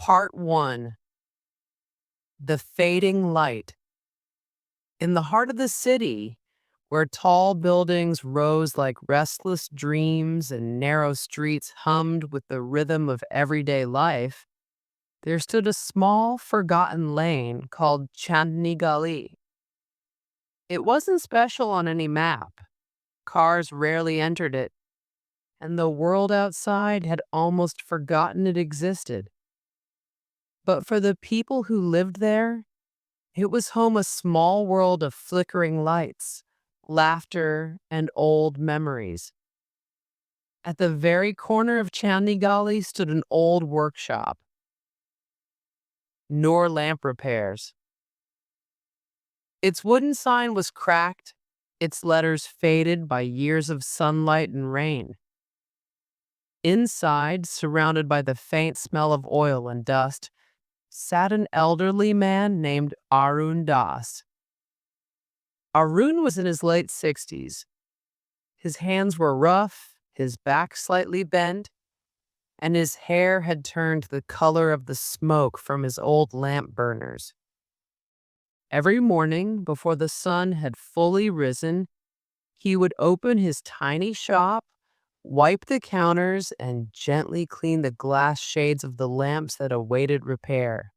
Part 1. The Fading Light. In the heart of the city, where tall buildings rose like restless dreams and narrow streets hummed with the rhythm of everyday life, there stood a small, forgotten lane called Chandni Gali. It wasn't special on any map. Cars rarely entered it, and the world outside had almost forgotten it existed. But for the people who lived there, it was home a small world of flickering lights, laughter, and old memories. At the very corner of Chandni Gali stood an old workshop, Noor Lamp Repairs. Its wooden sign was cracked, its letters faded by years of sunlight and rain. Inside, surrounded by the faint smell of oil and dust, sat an elderly man named Arun. Arun was in his late 60s. His hands were rough, his back slightly bent, and his hair had turned the color of the smoke from his old lamp burners. Every morning, before the sun had fully risen, he would open his tiny shop, wipe the counters, and gently clean the glass shades of the lamps that awaited repair.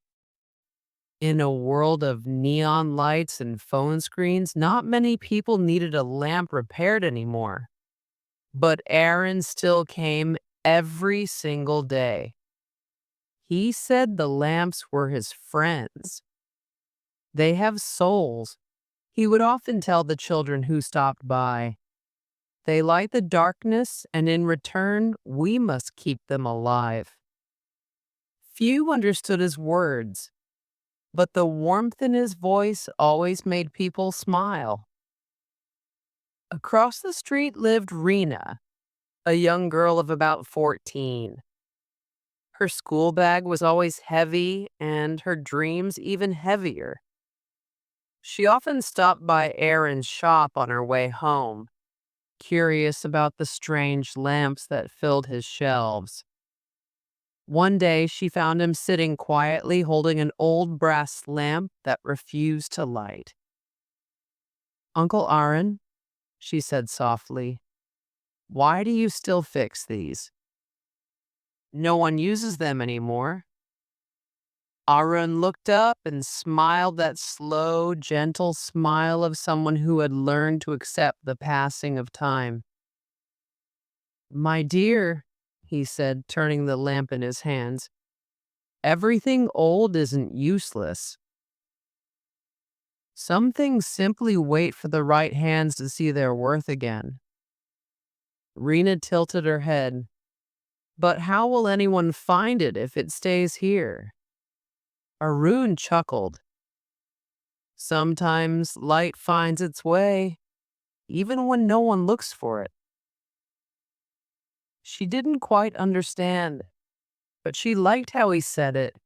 In a world of neon lights and phone screens, not many people needed a lamp repaired anymore. But Aaron still came every single day. He said the lamps were his friends. They have souls, he would often tell the children who stopped by. They light the darkness, and in return, we must keep them alive. Few understood his words, but the warmth in his voice always made people smile. Across the street lived Rina, a young girl of about 14. Her school bag was always heavy and her dreams even heavier. She often stopped by Aaron's shop on her way home, curious about the strange lamps that filled his shelves. One day she found him sitting quietly holding an old brass lamp that refused to light. "Uncle Arun," she said softly, "why do you still fix these?" "No one uses them anymore." Arun looked up and smiled that slow, gentle smile of someone who had learned to accept the passing of time. "My dear," he said, turning the lamp in his hands, "everything old isn't useless. Some things simply wait for the right hands to see their worth again." Rina tilted her head. "But how will anyone find it if it stays here?" Arun chuckled. "Sometimes light finds its way, even when no one looks for it." She didn't quite understand, but she liked how he said it,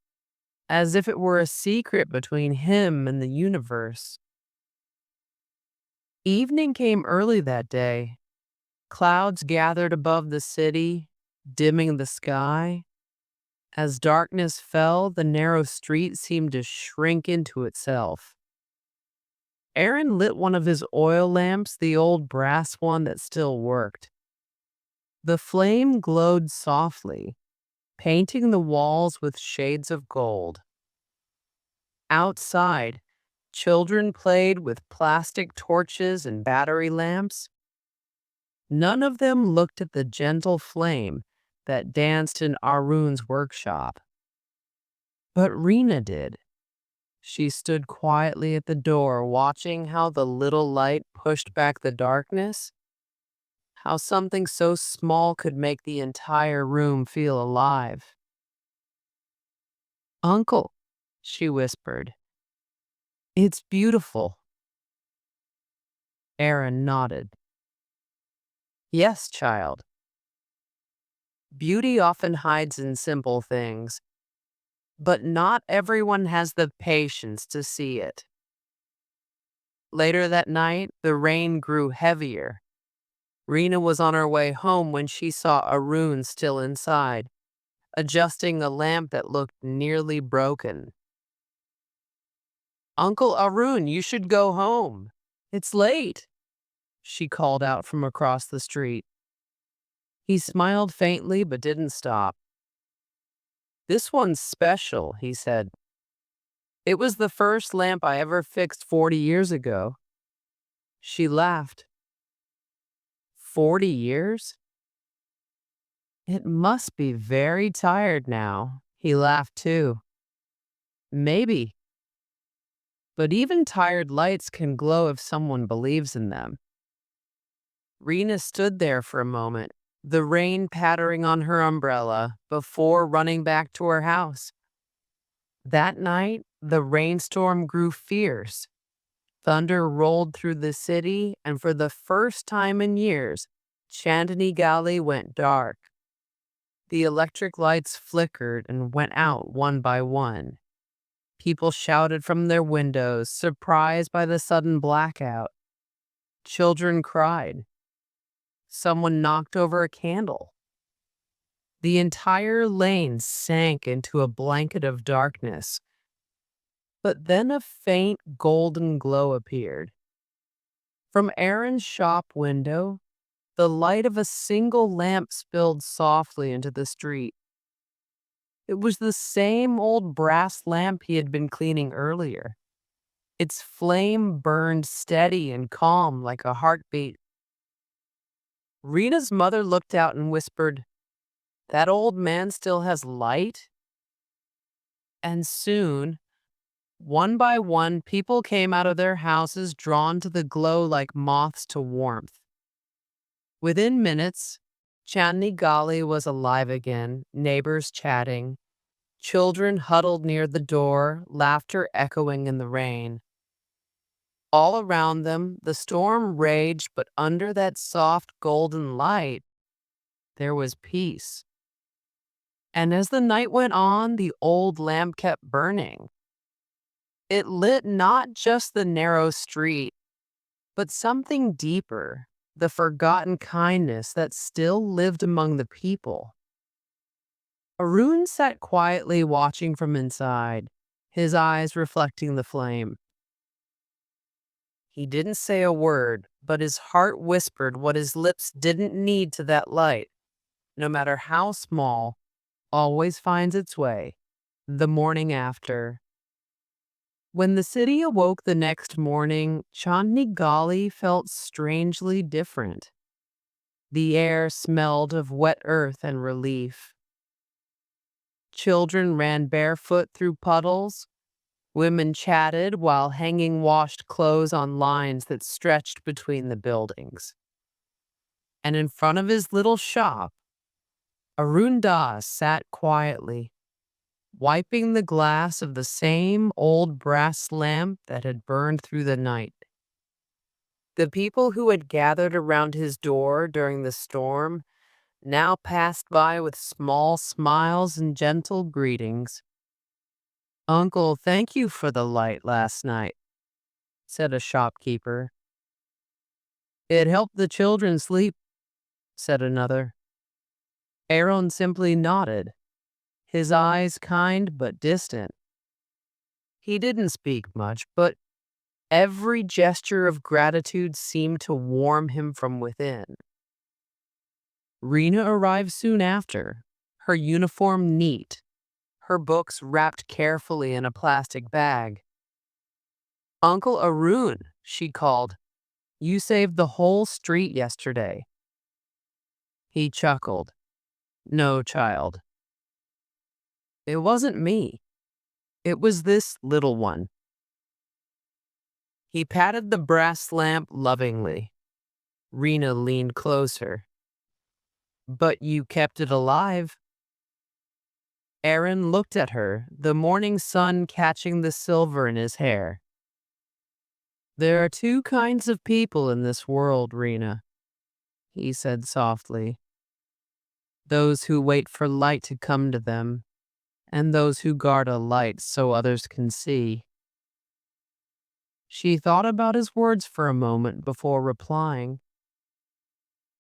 as if it were a secret between him and the universe. Evening came early that day. Clouds gathered above the city, dimming the sky. As darkness fell, the narrow street seemed to shrink into itself. Aaron lit one of his oil lamps, the old brass one that still worked. The flame glowed softly, painting the walls with shades of gold. Outside, children played with plastic torches and battery lamps. None of them looked at the gentle flame that danced in Arun's workshop. But Rina did. She stood quietly at the door, watching how the little light pushed back the darkness, how something so small could make the entire room feel alive. "Uncle," she whispered, "it's beautiful." Aaron nodded. "Yes, child. Beauty often hides in simple things, but not everyone has the patience to see it." Later that night, the rain grew heavier. Rina was on her way home when she saw Arun still inside, adjusting a lamp that looked nearly broken. "Uncle Arun, you should go home. It's late," she called out from across the street. He smiled faintly but didn't stop. "This one's special," he said. "It was the first lamp I ever fixed 40 years ago." She laughed. 40 years? It must be very tired now. He laughed too. Maybe. But even tired lights can glow if someone believes in them. Rina stood there for a moment, the rain pattering on her umbrella, before running back to her house. That night, the rainstorm grew fierce. Thunder rolled through the city, and for the first time in years, Chandni Gali went dark. The electric lights flickered and went out one by one. People shouted from their windows, surprised by the sudden blackout. Children cried. Someone knocked over a candle. The entire lane sank into a blanket of darkness. But then a faint golden glow appeared. From Aaron's shop window, the light of a single lamp spilled softly into the street. It was the same old brass lamp he had been cleaning earlier. Its flame burned steady and calm like a heartbeat. Rina's mother looked out and whispered, "That old man still has light?" And soon, one by one, people came out of their houses drawn to the glow like moths to warmth. Within minutes, Chandni Gali was alive again, neighbors chatting, children huddled near the door, laughter echoing in the rain. All around them, the storm raged, but under that soft golden light, there was peace. And as the night went on, the old lamp kept burning. It lit not just the narrow street, but something deeper, the forgotten kindness that still lived among the people. Arun sat quietly watching from inside, his eyes reflecting the flame. He didn't say a word, but his heart whispered what his lips didn't need to that light, no matter how small, always finds its way. The morning after. When the city awoke the next morning, Chandni Gali felt strangely different. The air smelled of wet earth and relief. Children ran barefoot through puddles. Women chatted while hanging washed clothes on lines that stretched between the buildings. And in front of his little shop, Arun Das sat quietly, wiping the glass of the same old brass lamp that had burned through the night. The people who had gathered around his door during the storm now passed by with small smiles and gentle greetings. "Uncle, thank you for the light last night," said a shopkeeper. "It helped the children sleep," said another. Arun simply nodded, his eyes kind but distant. He didn't speak much, but every gesture of gratitude seemed to warm him from within. Rina arrived soon after, her uniform neat, her books wrapped carefully in a plastic bag. "Uncle Arun," she called, "you saved the whole street yesterday." He chuckled. "No, child. It wasn't me. It was this little one." He patted the brass lamp lovingly. Rina leaned closer. "But you kept it alive." Aaron looked at her, the morning sun catching the silver in his hair. "There are two kinds of people in this world, Rina," he said softly. "Those who wait for light to come to them, and those who guard a light so others can see." She thought about his words for a moment before replying.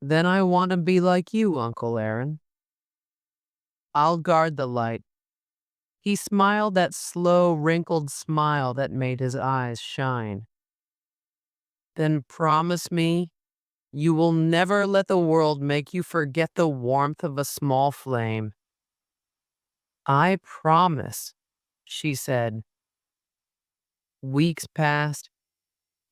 "Then I want to be like you, Uncle Aaron." I'll guard the light." He smiled that slow, wrinkled smile that made his eyes shine. "Then promise me you will never let the world make you forget the warmth of a small flame." "I promise," she said. Weeks passed,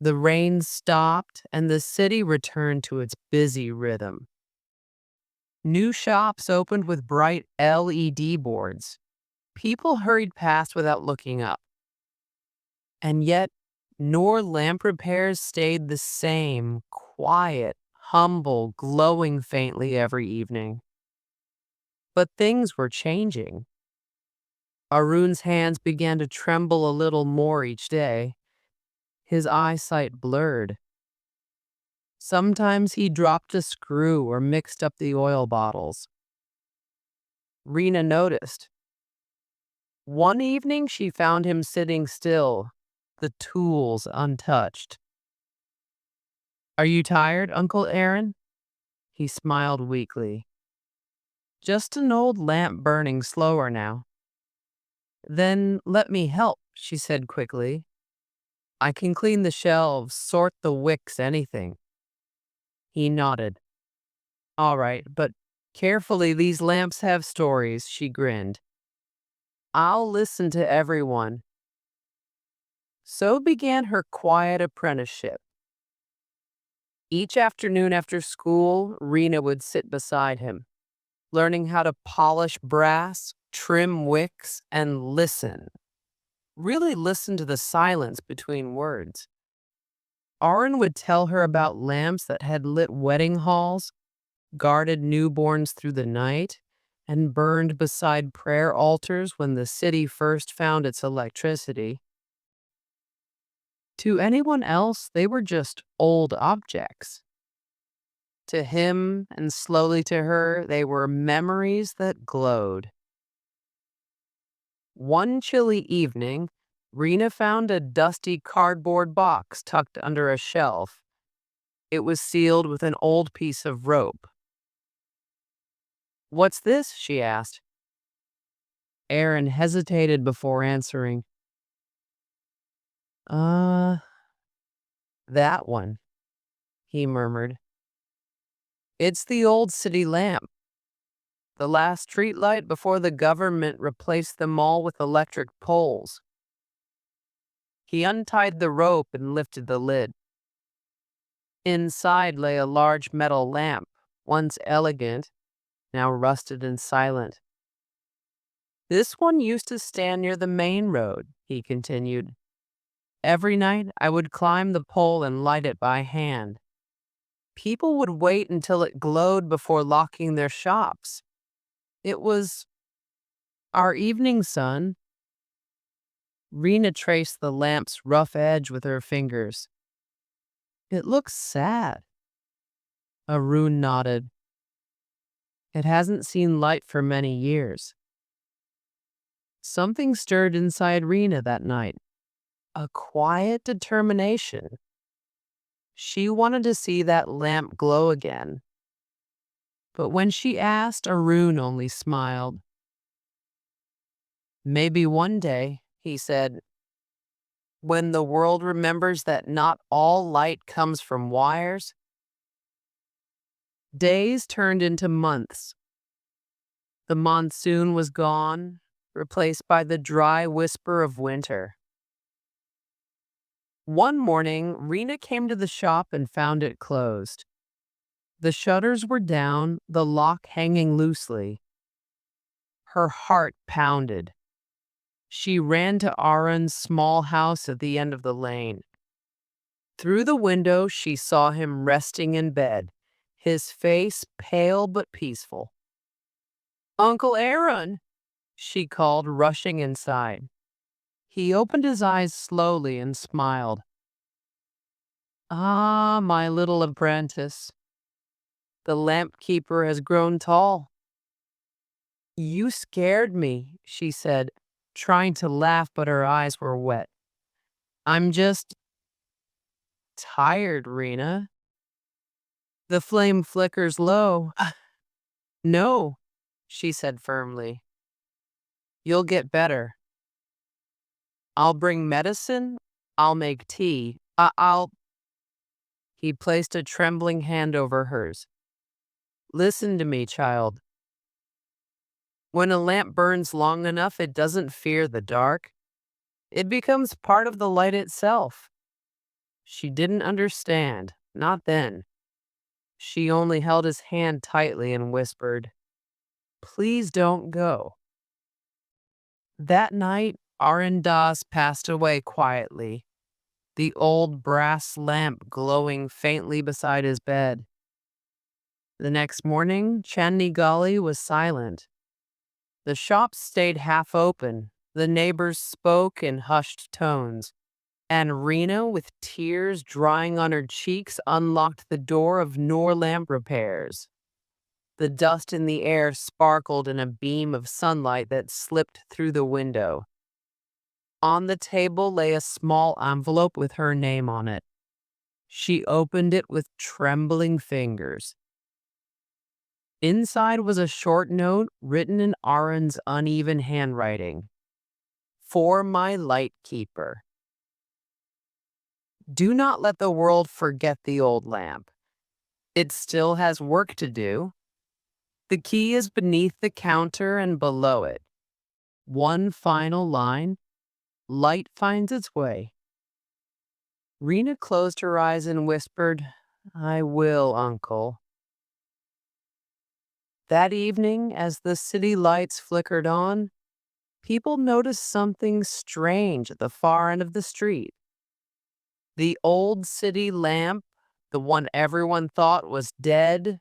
the rain stopped, and the city returned to its busy rhythm. New shops opened with bright LED boards. People hurried past without looking up. And yet, Noor Lamp Repairs stayed the same, quiet, humble, glowing faintly every evening. But things were changing. Arun's hands began to tremble a little more each day. His eyesight blurred. Sometimes he dropped a screw or mixed up the oil bottles. Rina noticed. One evening she found him sitting still, the tools untouched. "Are you tired, Uncle Aaron?" He smiled weakly. "Just an old lamp burning slower now." "Then let me help," she said quickly. "I can clean the shelves, sort the wicks, anything." He nodded. "All right, but carefully, these lamps have stories," she grinned. "I'll listen to everyone." So began her quiet apprenticeship. Each afternoon after school, Rena would sit beside him, learning how to polish brass, trim wicks, and listen. Really listen to the silence between words. Arun would tell her about lamps that had lit wedding halls, guarded newborns through the night, and burned beside prayer altars when the city first found its electricity. To anyone else, they were just old objects. To him, and slowly to her, they were memories that glowed. One chilly evening, Rena found a dusty cardboard box tucked under a shelf. It was sealed with an old piece of rope. "What's this?" she asked. Aaron hesitated before answering. "Uh, that one," he murmured. "It's the old city lamp. The last street light before the government replaced them all with electric poles." He untied the rope and lifted the lid. Inside lay a large metal lamp, once elegant, now rusted and silent. "This one used to stand near the main road," he continued. "Every night I would climb the pole and light it by hand. People would wait until it glowed before locking their shops. It was our evening sun." Rena traced the lamp's rough edge with her fingers. "It looks sad." Arun nodded. "It hasn't seen light for many years." Something stirred inside Rena that night. A quiet determination. She wanted to see that lamp glow again. But when she asked, Arun only smiled. "Maybe one day," he said, "when the world remembers that not all light comes from wires." Days turned into months. The monsoon was gone, replaced by the dry whisper of winter. One morning, Rena came to the shop and found it closed. The shutters were down, the lock hanging loosely. Her heart pounded. She ran to Arun's small house at the end of the lane. Through the window, she saw him resting in bed, his face pale but peaceful. "Uncle Aaron," she called, rushing inside. He opened his eyes slowly and smiled. "Ah, my little apprentice. The lamp keeper has grown tall." "You scared me," she said, trying to laugh, but her eyes were wet. "I'm just tired, Rena." The flame flickers low. "No," she said firmly. You'll get better. I'll bring medicine. I'll make tea. I'll. He placed a trembling hand over hers. Listen to me, child. When a lamp burns long enough, it doesn't fear the dark. It becomes part of the light itself. She didn't understand, not then. She only held his hand tightly and whispered, Please don't go. That night, Arun Das passed away quietly, the old brass lamp glowing faintly beside his bed. The next morning, Chandni Gali was silent. The shop stayed half open. The neighbors spoke in hushed tones, and Rina, with tears drying on her cheeks, unlocked the door of Noor Lamp Repairs. The dust in the air sparkled in a beam of sunlight that slipped through the window. On the table lay a small envelope with her name on it. She opened it with trembling fingers. Inside was a short note written in Arun's uneven handwriting. For my light keeper. Do not let the world forget the old lamp. It still has work to do. The key is beneath the counter and below it. One final line. Light finds its way. Rina closed her eyes and whispered, I will, Uncle. That evening, as the city lights flickered on, people noticed something strange at the far end of the street. The old city lamp, the one everyone thought was dead,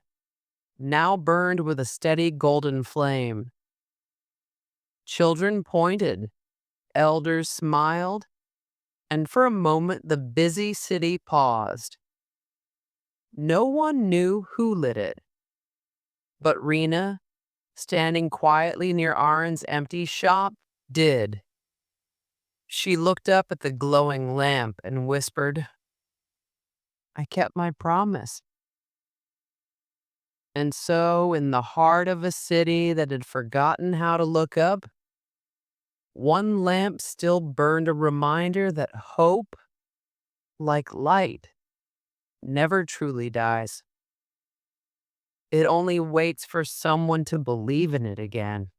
now burned with a steady golden flame. Children pointed, elders smiled, and for a moment the busy city paused. No one knew who lit it, but Rina, standing quietly near Arun's empty shop, did. She looked up at the glowing lamp and whispered, I kept my promise. And so, in the heart of a city that had forgotten how to look up, one lamp still burned a reminder that hope, like light, never truly dies. It only waits for someone to believe in it again.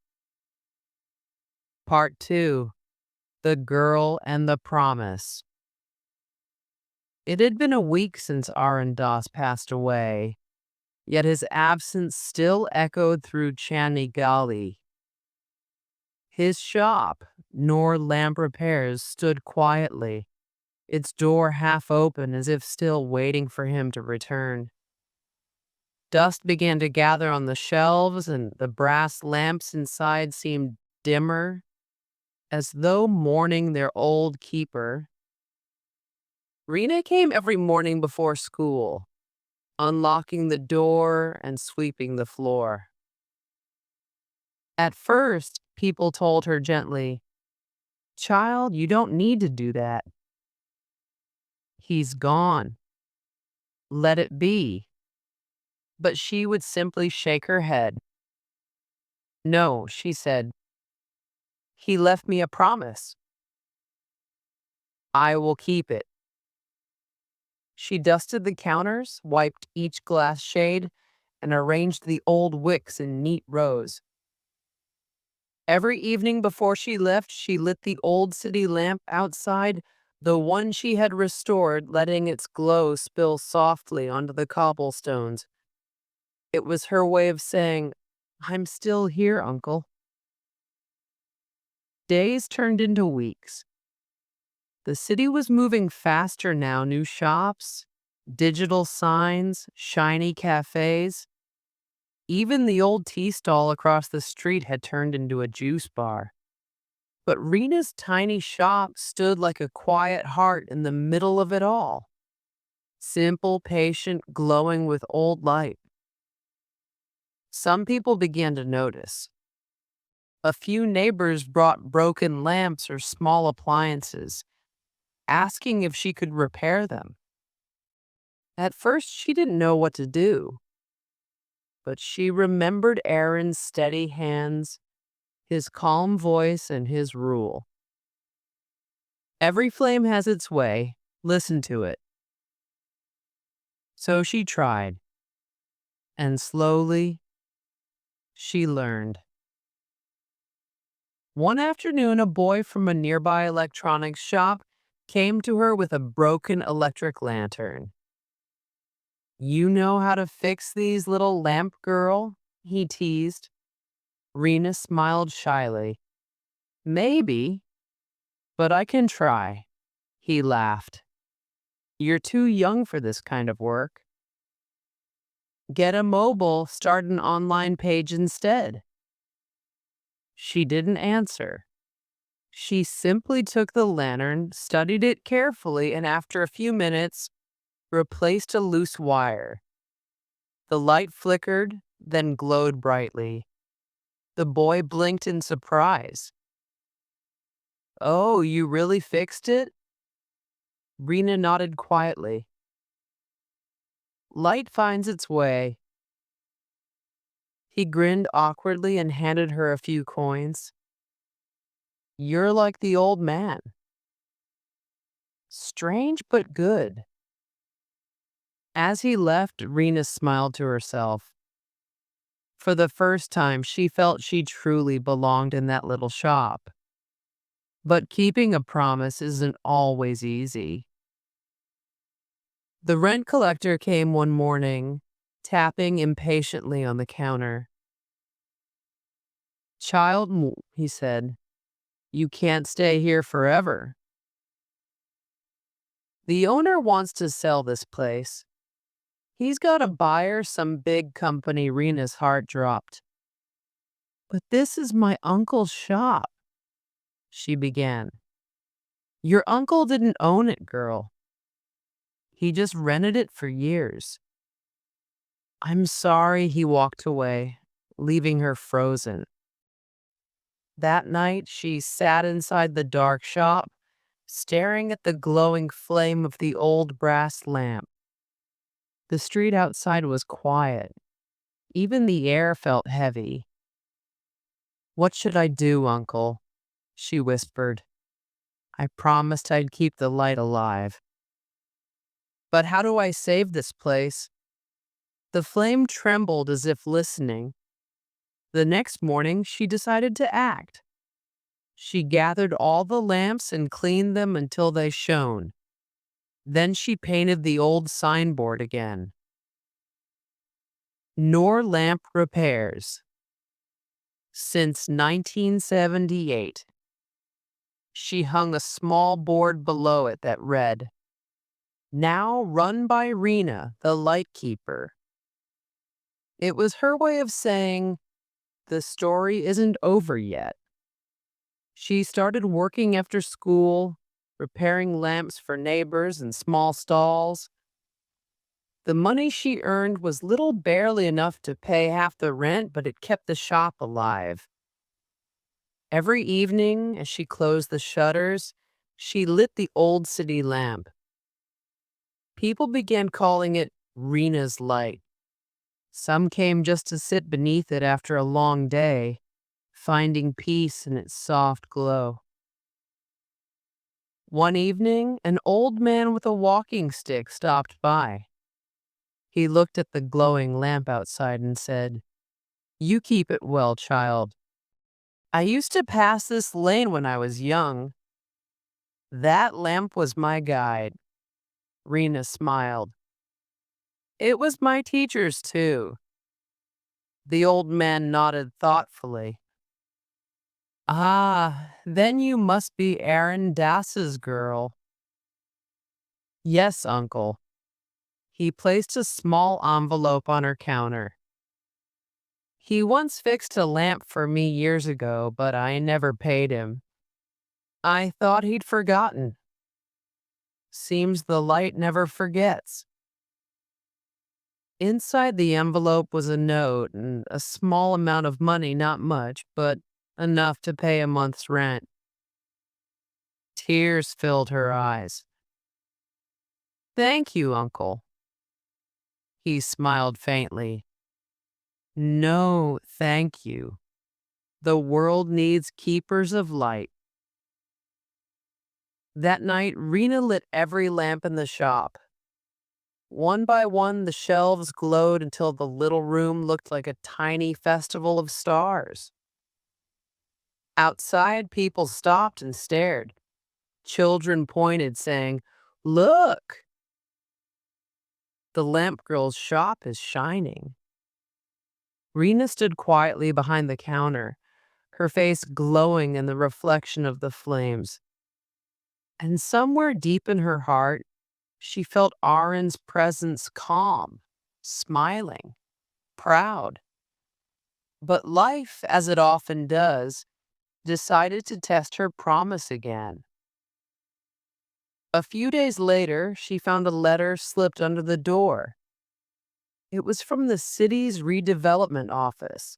Part 2. The Girl and the Promise. It had been a week since Arun Das passed away, yet his absence still echoed through Chandni Gali. His shop, Noor Lamp Repairs, stood quietly, its door half open as if still waiting for him to return. Dust began to gather on the shelves, and the brass lamps inside seemed dimmer, as though mourning their old keeper. Rina came every morning before school, unlocking the door and sweeping the floor. At first, people told her gently, Child, you don't need to do that. He's gone. Let it be. But she would simply shake her head. No, she said. He left me a promise. I will keep it. She dusted the counters, wiped each glass shade, and arranged the old wicks in neat rows. Every evening before she left, she lit the old city lamp outside, the one she had restored, letting its glow spill softly onto the cobblestones. It was her way of saying, I'm still here, Uncle. Days turned into weeks. The city was moving faster now. New shops, digital signs, shiny cafes. Even the old tea stall across the street had turned into a juice bar. But Rina's tiny shop stood like a quiet heart in the middle of it all. Simple, patient, glowing with old light. Some people began to notice. A few neighbors brought broken lamps or small appliances, asking if she could repair them. At first, she didn't know what to do. but she remembered Aaron's steady hands, his calm voice, and his rule. Every flame has its way. Listen to it. So she tried, and slowly she learned. One afternoon, a boy from a nearby electronics shop came to her with a broken electric lantern. "You know how to fix these, little lamp girl?" he teased. Rena smiled shyly. "Maybe, but I can try." He laughed. "You're too young for this kind of work. Get a mobile, start an online page instead." She didn't answer. She simply took the lantern, studied it carefully, and after a few minutes, replaced a loose wire. The light flickered, then glowed brightly. The boy blinked in surprise. "Oh, you really fixed it?" Rena nodded quietly. "Light finds its way." He grinned awkwardly and handed her a few coins. "You're like the old man." Strange but good. As he left, Rena smiled to herself. For the first time, she felt she truly belonged in that little shop. But keeping a promise isn't always easy. The rent collector came one morning, tapping impatiently on the counter. "Child," he said, "you can't stay here forever. The owner wants to sell this place. He's got a buyer, some big company." Rena's heart dropped. "But this is my uncle's shop," she began. "Your uncle didn't own it, girl. He just rented it for years." "I'm sorry," he walked away, leaving her frozen. That night, she sat inside the dark shop, staring at the glowing flame of the old brass lamp. The street outside was quiet. Even the air felt heavy. "What should I do, Uncle?" she whispered. "I promised I'd keep the light alive. But how do I save this place?" The flame trembled as if listening. The next morning, she decided to act. She gathered all the lamps and cleaned them until they shone. Then she painted the old signboard again. Noor Lamp Repairs. Since 1978. She hung a small board below it that read, "Now run by Rina, the lightkeeper." It was her way of saying, the story isn't over yet. She started working after school, repairing lamps for neighbors and small stalls. The money she earned was little, barely enough to pay half the rent, but it kept the shop alive. Every evening, as she closed the shutters, she lit the old city lamp. People began calling it Rina's light. Some came just to sit beneath it after a long day, finding peace in its soft glow. One evening, an old man with a walking stick stopped by. He looked at the glowing lamp outside and said, "You keep it well, child. I used to pass this lane when I was young. That lamp was my guide." Rena smiled. "It was my teacher's too." The old man nodded thoughtfully. "Ah, then you must be Aaron Dass's girl." "Yes, uncle." He placed a small envelope on her counter. "He once fixed a lamp for me years ago, but I never paid him. I thought he'd forgotten. Seems the light never forgets." Inside the envelope was a note and a small amount of money, not much, but enough to pay a month's rent. Tears filled her eyes. "Thank you, uncle." He smiled faintly. No, thank you. The world needs keepers of light. That night, Rena lit every lamp in the shop. One by one, the shelves glowed until the little room looked like a tiny festival of stars. Outside, people stopped and stared. Children pointed, saying, "Look, the lamp girl's shop is shining." Rena stood quietly behind the counter, her face glowing in the reflection of the flames. And somewhere deep in her heart, she felt Arun's presence calm, smiling, proud. But life, as it often does, decided to test her promise again. A few days later, she found a letter slipped under the door. It was from the city's redevelopment office.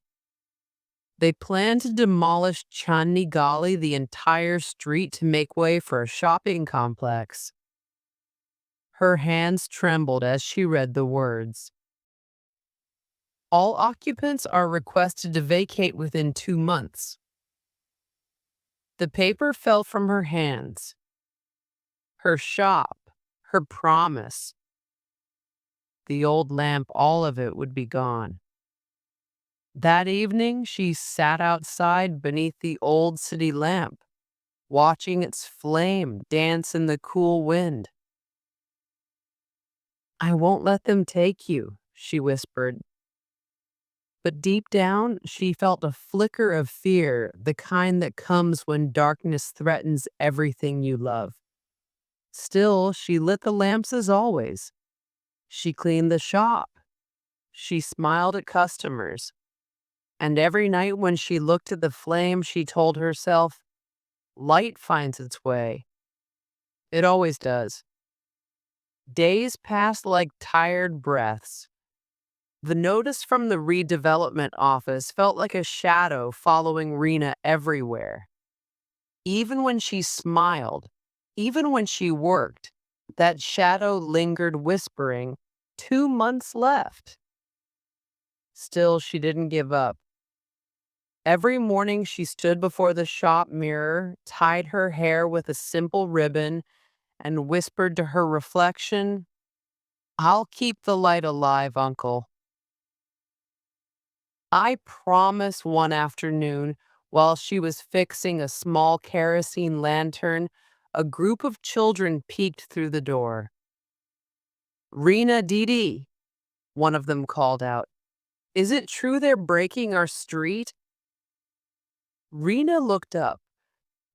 They planned to demolish Chandni Gali, the entire street, to make way for a shopping complex. Her hands trembled as she read the words. All occupants are requested to vacate within 2 months. The paper fell from her hands. Her shop, her promise, the old lamp, all of it would be gone. That evening, she sat outside beneath the old city lamp, watching its flame dance in the cool wind. "I won't let them take you," she whispered. But deep down, she felt a flicker of fear, the kind that comes when darkness threatens everything you love. Still, she lit the lamps as always. She cleaned the shop. She smiled at customers. And every night when she looked at the flame, she told herself, light finds its way. It always does. Days passed like tired breaths. The notice from the redevelopment office felt like a shadow following Rena everywhere. Even when she smiled, even when she worked, that shadow lingered whispering, 2 months left. Still, she didn't give up. Every morning she stood before the shop mirror, tied her hair with a simple ribbon, and whispered to her reflection, "I'll keep the light alive, Uncle." I promise. One afternoon, while she was fixing a small kerosene lantern, a group of children peeked through the door. "Rena, Dee," one of them called out. "Is it true they're breaking our street?" Rena looked up.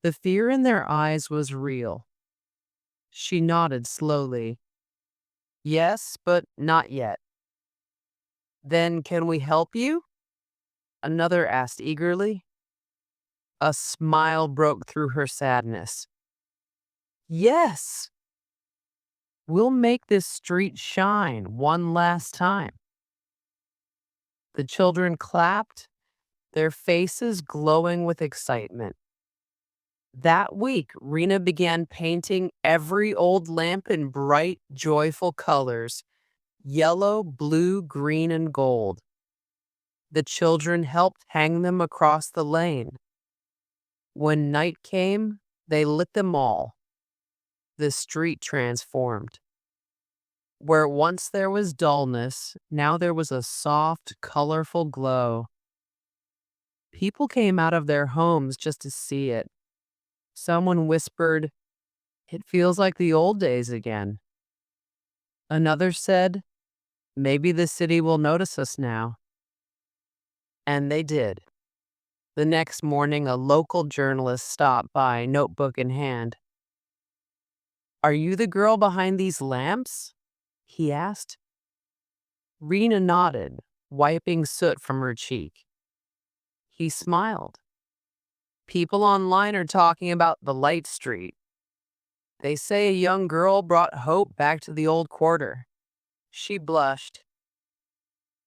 The fear in their eyes was real. She nodded slowly. "Yes, but not yet." "Then can we help you?" another asked eagerly. A smile broke through her sadness. "Yes, we'll make this street shine one last time." The children clapped, their faces glowing with excitement. That week, Rena began painting every old lamp in bright, joyful colors: yellow, blue, green, and gold. The children helped hang them across the lane. When night came, they lit them all. The street transformed. Where once there was dullness, now there was a soft, colorful glow. People came out of their homes just to see it. Someone whispered, "It feels like the old days again." Another said, "Maybe the city will notice us now." And they did. The next morning, a local journalist stopped by, notebook in hand. "Are you the girl behind these lamps?" he asked. Rena nodded, wiping soot from her cheek. He smiled. "People online are talking about the light street. They say a young girl brought hope back to the old quarter." She blushed.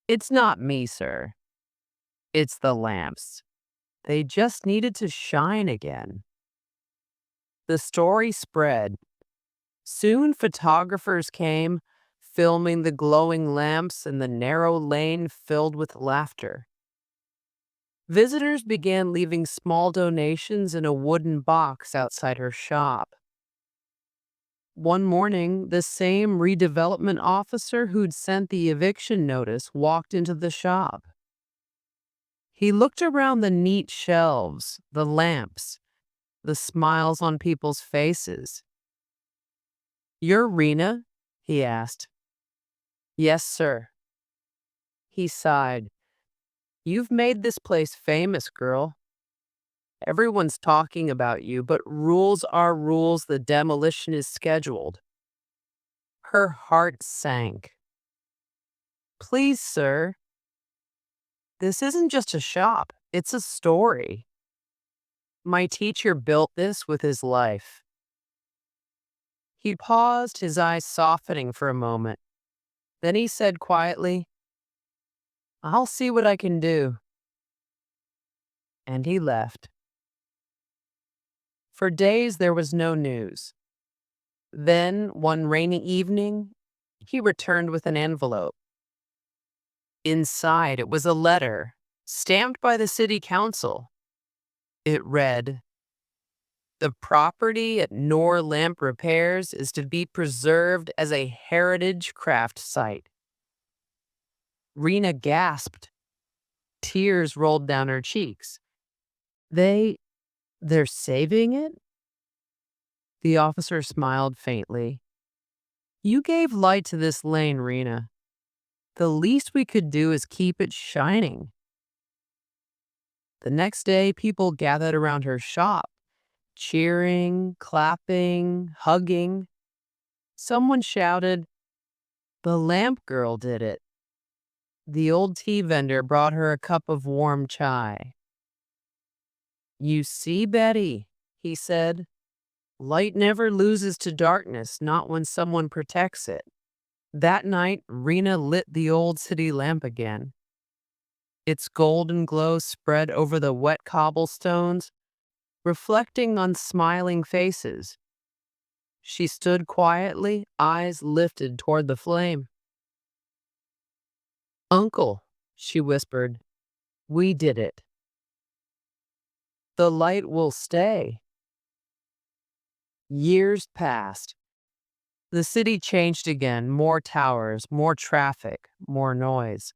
"It's not me, sir. It's the lamps. They just needed to shine again." The story spread. Soon photographers came, filming the glowing lamps in the narrow lane filled with laughter. Visitors began leaving small donations in a wooden box outside her shop. One morning, the same redevelopment officer who'd sent the eviction notice walked into the shop. He looked around the neat shelves, the lamps, the smiles on people's faces. "You're Rina?" he asked. "Yes, sir." He sighed. "You've made this place famous, girl. Everyone's talking about you, but rules are rules. The demolition is scheduled." Her heart sank. "Please, sir, this isn't just a shop. It's a story. My teacher built this with his life." He paused, his eyes softening for a moment. Then he said quietly, "I'll see what I can do." And he left. For days, there was no news. Then, one rainy evening, he returned with an envelope. Inside, it was a letter, stamped by the city council. It read, "The property at Noor Lamp Repairs is to be preserved as a heritage craft site." Rina gasped. Tears rolled down her cheeks. They, they're saving it?" The officer smiled faintly. "You gave light to this lane, Rina. The least we could do is keep it shining." The next day, people gathered around her shop, cheering, clapping, hugging. Someone shouted, "The lamp girl did it." The old tea vendor brought her a cup of warm chai. "You see, Betty," he said, "light never loses to darkness, not when someone protects it." That night, Rena lit the old city lamp again. Its golden glow spread over the wet cobblestones, reflecting on smiling faces. She stood quietly, eyes lifted toward the flame. "Uncle," she whispered, "we did it. The light will stay." Years passed. The city changed again, more towers, more traffic, more noise.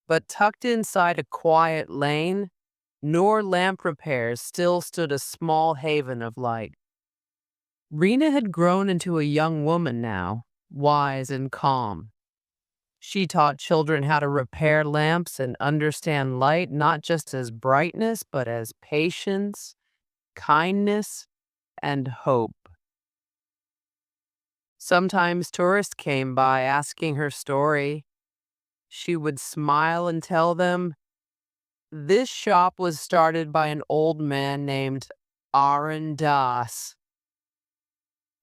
But tucked inside a quiet lane, Noor Lamp Repairs still stood a small haven of light. Rena had grown into a young woman now, wise and calm. She taught children how to repair lamps and understand light not just as brightness, but as patience, kindness, and hope. Sometimes tourists came by asking her story. She would smile and tell them, "This shop was started by an old man named Arun.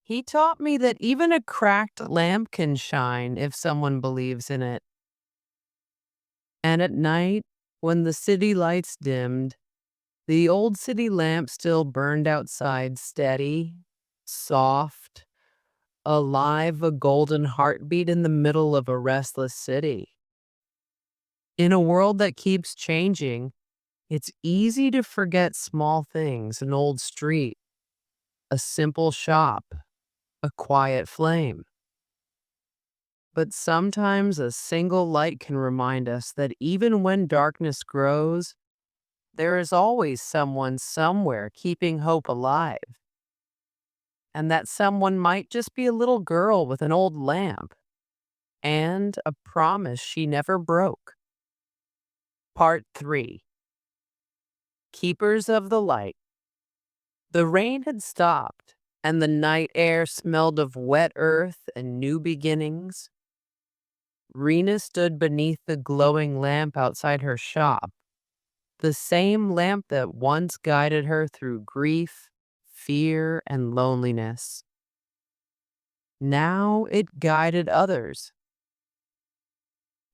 He taught me that even a cracked lamp can shine if someone believes in it." And at night, when the city lights dimmed, the old city lamp still burned outside, steady, soft, alive, a golden heartbeat in the middle of a restless city. In a world that keeps changing, it's easy to forget small things: an old street, a simple shop, a quiet flame. But sometimes a single light can remind us that even when darkness grows, there is always someone somewhere keeping hope alive. And that someone might just be a little girl with an old lamp and a promise she never broke. Part 3. Keepers of the Light. The rain had stopped, and the night air smelled of wet earth and new beginnings. Rena stood beneath the glowing lamp outside her shop, the same lamp that once guided her through grief, fear, and loneliness. Now it guided others.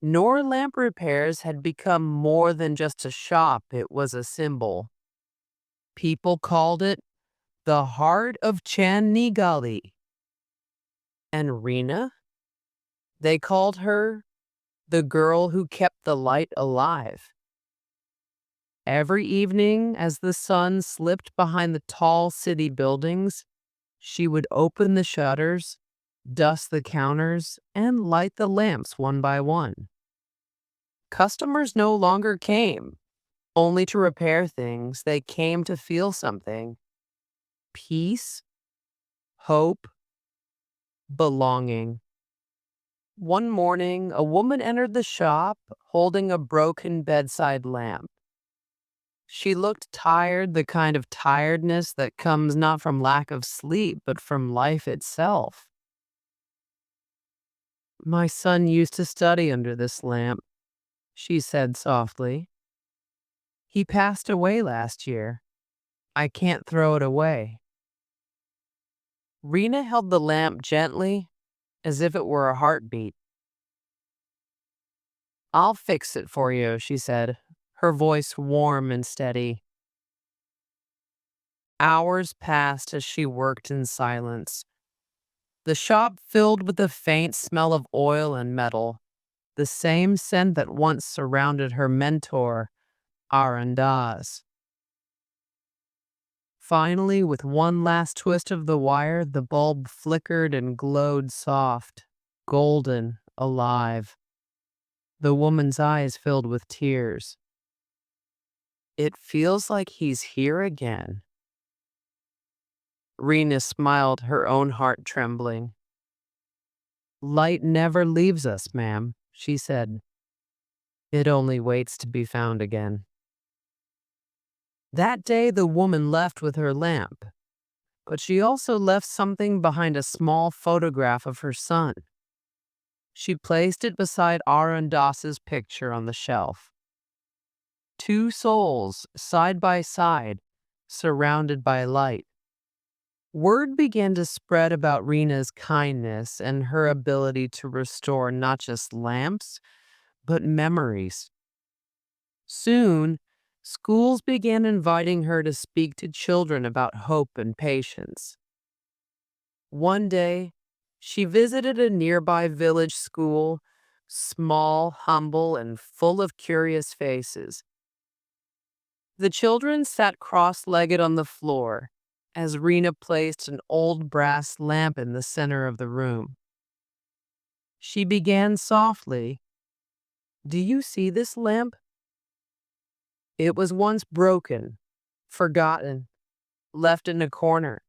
Noor Lamp Repairs had become more than just a shop, it was a symbol. People called it the heart of Chandni Gali. And Rina? They called her the girl who kept the light alive. Every evening, as the sun slipped behind the tall city buildings, she would open the shutters, dust the counters, and light the lamps one by one. Customers no longer came only to repair things, they came to feel something: peace, hope, belonging. One morning, a woman entered the shop holding a broken bedside lamp. She looked tired, the kind of tiredness that comes not from lack of sleep, but from life itself. "My son used to study under this lamp," she said softly. "He passed away last year. I can't throw it away." Rena held the lamp gently, as if it were a heartbeat. "I'll fix it for you," she said, her voice warm and steady. Hours passed as she worked in silence. The shop filled with the faint smell of oil and metal, the same scent that once surrounded her mentor, Arun. Finally, with one last twist of the wire, the bulb flickered and glowed soft, golden, alive. The woman's eyes filled with tears. "It feels like he's here again." Rena smiled, her own heart trembling. "Light never leaves us, ma'am," she said. "It only waits to be found again." That day, the woman left with her lamp, but she also left something behind: a small photograph of her son. She placed it beside Arun Das's picture on the shelf. Two souls, side by side, surrounded by light. Word began to spread about Rena's kindness and her ability to restore not just lamps, but memories. Soon, schools began inviting her to speak to children about hope and patience. One day, she visited a nearby village school, small, humble, and full of curious faces. The children sat cross-legged on the floor as Rena placed an old brass lamp in the center of the room. She began softly. "Do you see this lamp? It was once broken, forgotten, left in a corner.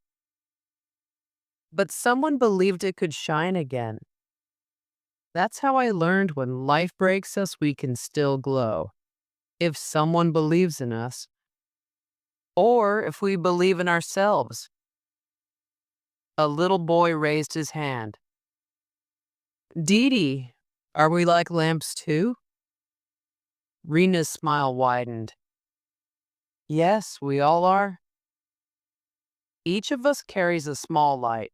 But someone believed it could shine again. That's how I learned when life breaks us, we can still glow. If someone believes in us, or if we believe in ourselves." A little boy raised his hand. "Dee Dee, are we like lamps too?" Rena's smile widened. "Yes, we all are. Each of us carries a small light.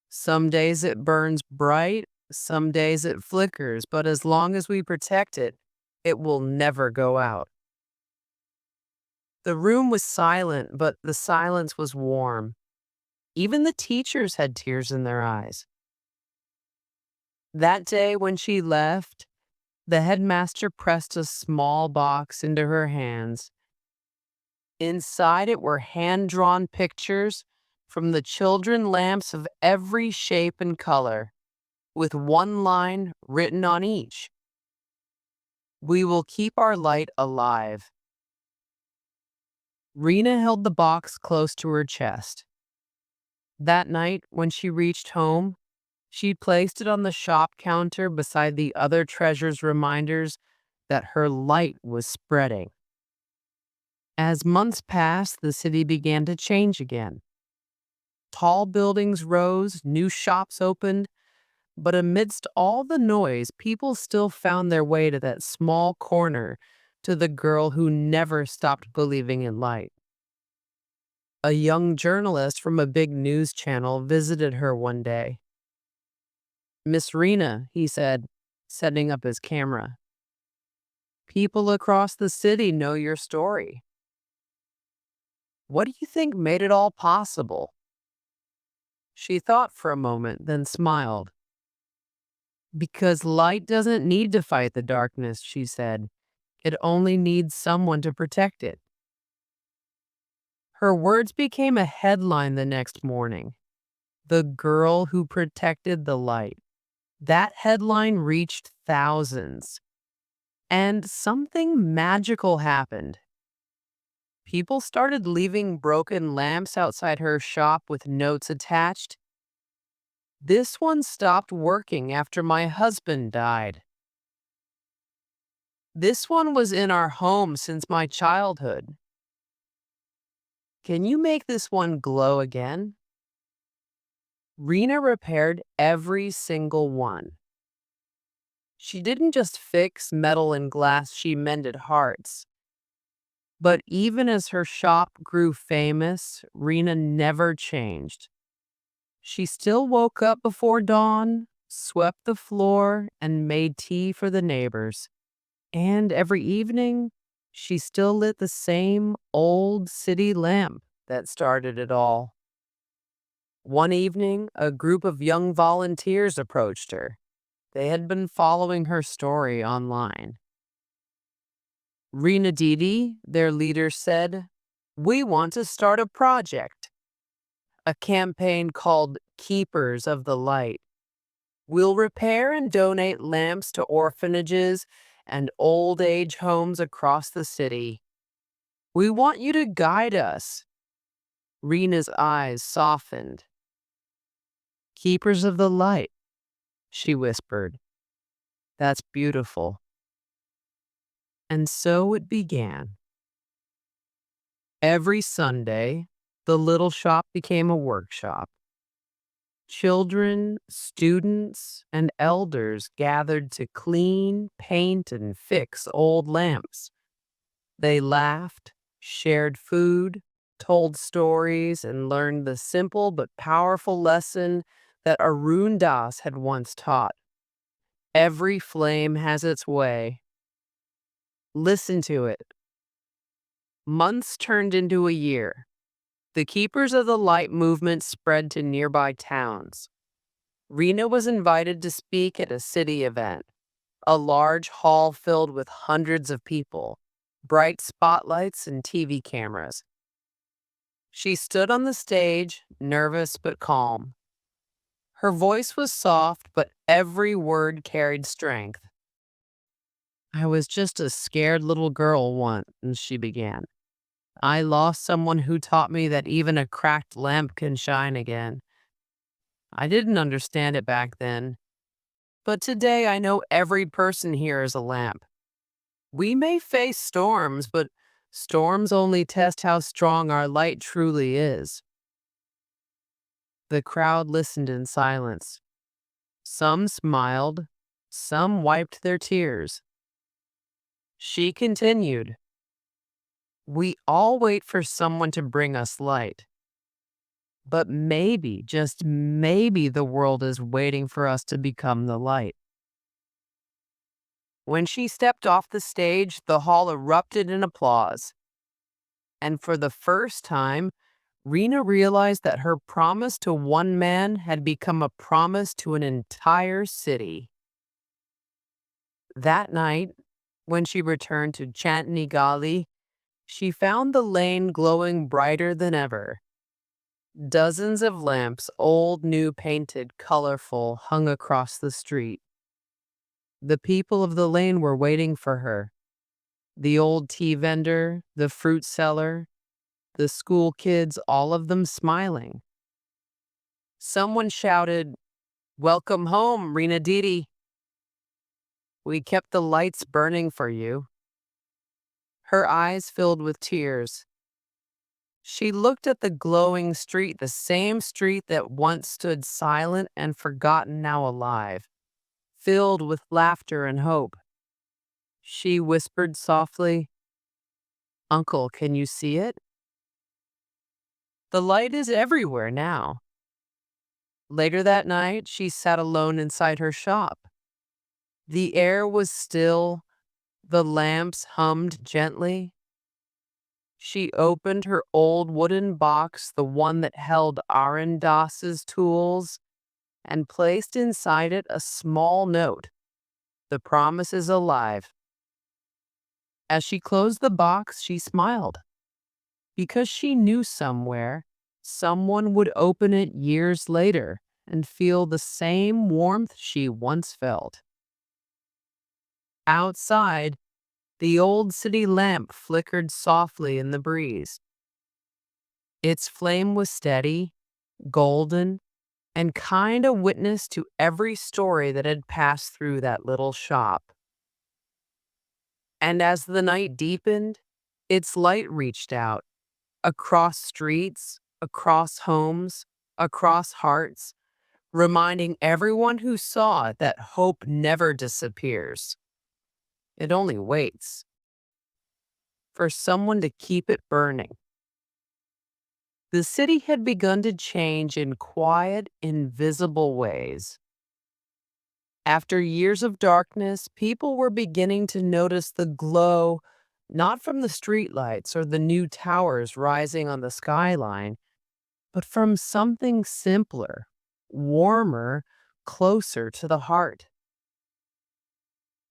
Some days it burns bright, some days it flickers, but as long as we protect it, it will never go out." The room was silent, but the silence was warm. Even the teachers had tears in their eyes. That day when she left, the headmaster pressed a small box into her hands. Inside it were hand-drawn pictures from the children lamps of every shape and color, with one line written on each: "We will keep our light alive." Rena held the box close to her chest. That night, when she reached home, she placed it on the shop counter beside the other treasures, reminders that her light was spreading. As months passed, the city began to change again. Tall buildings rose, new shops opened, but amidst all the noise, people still found their way to that small corner, to the girl who never stopped believing in light. A young journalist from a big news channel visited her one day. "Miss Rena," he said, setting up his camera, "people across the city know your story. What do you think made it all possible?" She thought for a moment, then smiled. Because light doesn't need to fight the darkness, she said. It only needs someone to protect it. Her words became a headline the next morning. The girl who protected the light. That headline reached thousands. And something magical happened. People started leaving broken lamps outside her shop with notes attached. This one stopped working after my husband died. This one was in our home since my childhood. Can you make this one glow again? Rena repaired every single one. She didn't just fix metal and glass, she mended hearts. But even as her shop grew famous, Rena never changed. She still woke up before dawn, swept the floor, and made tea for the neighbors. And every evening, she still lit the same old city lamp that started it all. One evening, a group of young volunteers approached her. They had been following her story online. Rina Didi, their leader, said, "We want to start a project, a campaign called Keepers of the Light. We'll repair and donate lamps to orphanages and old age homes across the city. We want you to guide us." Rina's eyes softened. "Keepers of the Light," she whispered. "That's beautiful." And so it began. Every Sunday, the little shop became a workshop. Children, students, and elders gathered to clean, paint, and fix old lamps. They laughed, shared food, told stories, and learned the simple but powerful lesson that Arun Das had once taught. Every flame has its way. Listen to it. Months turned into a year. The Keepers of the Light movement spread to nearby towns. Rena was invited to speak at a city event, a large hall filled with hundreds of people, bright spotlights, and TV cameras. She stood on the stage, nervous but calm. Her voice was soft, but every word carried strength. "I was just a scared little girl once," she began. "I lost someone who taught me that even a cracked lamp can shine again. I didn't understand it back then. But today I know every person here is a lamp. We may face storms, but storms only test how strong our light truly is." The crowd listened in silence. Some smiled, some wiped their tears. She continued, "We all wait for someone to bring us light. But maybe, just maybe, the world is waiting for us to become the light." When she stepped off the stage, the hall erupted in applause. And for the first time, Rena realized that her promise to one man had become a promise to an entire city. That night, when she returned to Chandni Gali, she found the lane glowing brighter than ever. Dozens of lamps, old, new, painted, colorful, hung across the street. The people of the lane were waiting for her. The old tea vendor, the fruit seller, the school kids, all of them smiling. Someone shouted, "Welcome home, Rina Didi. We kept the lights burning for you." Her eyes filled with tears. She looked at the glowing street, the same street that once stood silent and forgotten, now alive, filled with laughter and hope. She whispered softly, "Uncle, can you see it? The light is everywhere now." Later that night, she sat alone inside her shop. The air was still, the lamps hummed gently. She opened her old wooden box, the one that held Arun Das's tools, and placed inside it a small note. The promise is alive. As she closed the box, she smiled because she knew somewhere someone would open it years later and feel the same warmth she once felt. Outside, the old city lamp flickered softly in the breeze. Its flame was steady, golden, and kind of witness to every story that had passed through that little shop. And as the night deepened, its light reached out across streets, across homes, across hearts, reminding everyone who saw it that hope never disappears. It only waits for someone to keep it burning. The city had begun to change in quiet, invisible ways. After years of darkness, people were beginning to notice the glow, not from the streetlights or the new towers rising on the skyline, but from something simpler, warmer, closer to the heart.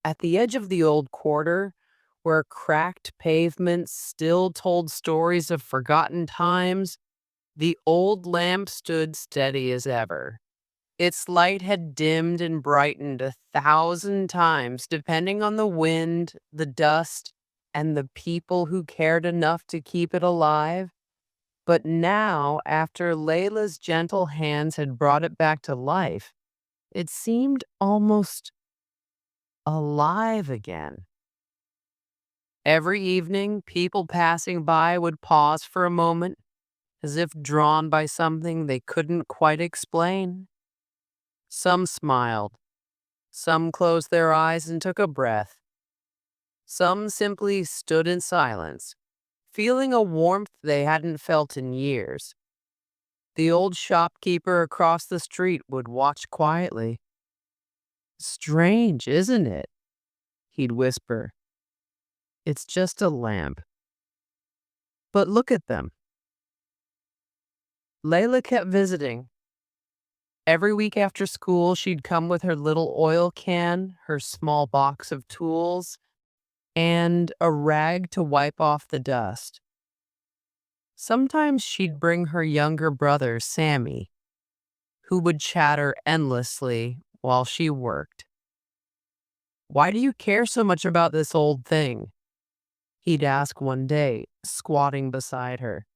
At the edge of the old quarter, where cracked pavements still told stories of forgotten times, the old lamp stood steady as ever. Its light had dimmed and brightened 1,000 times, depending on the wind, the dust, and the people who cared enough to keep it alive. But now, after Layla's gentle hands had brought it back to life, it seemed almost alive again. Every evening, people passing by would pause for a moment, as if drawn by something they couldn't quite explain. Some smiled, some closed their eyes and took a breath. Some simply stood in silence, feeling a warmth they hadn't felt in years. The old shopkeeper across the street would watch quietly. "Strange, isn't it?" he'd whisper. "It's just a lamp. But look at them." Layla kept visiting. Every week after school, she'd come with her little oil can, her small box of tools, and a rag to wipe off the dust. Sometimes she'd bring her younger brother, Sammy, who would chatter endlessly while she worked. "Why do you care so much about this old thing?" he'd ask one day, squatting beside her.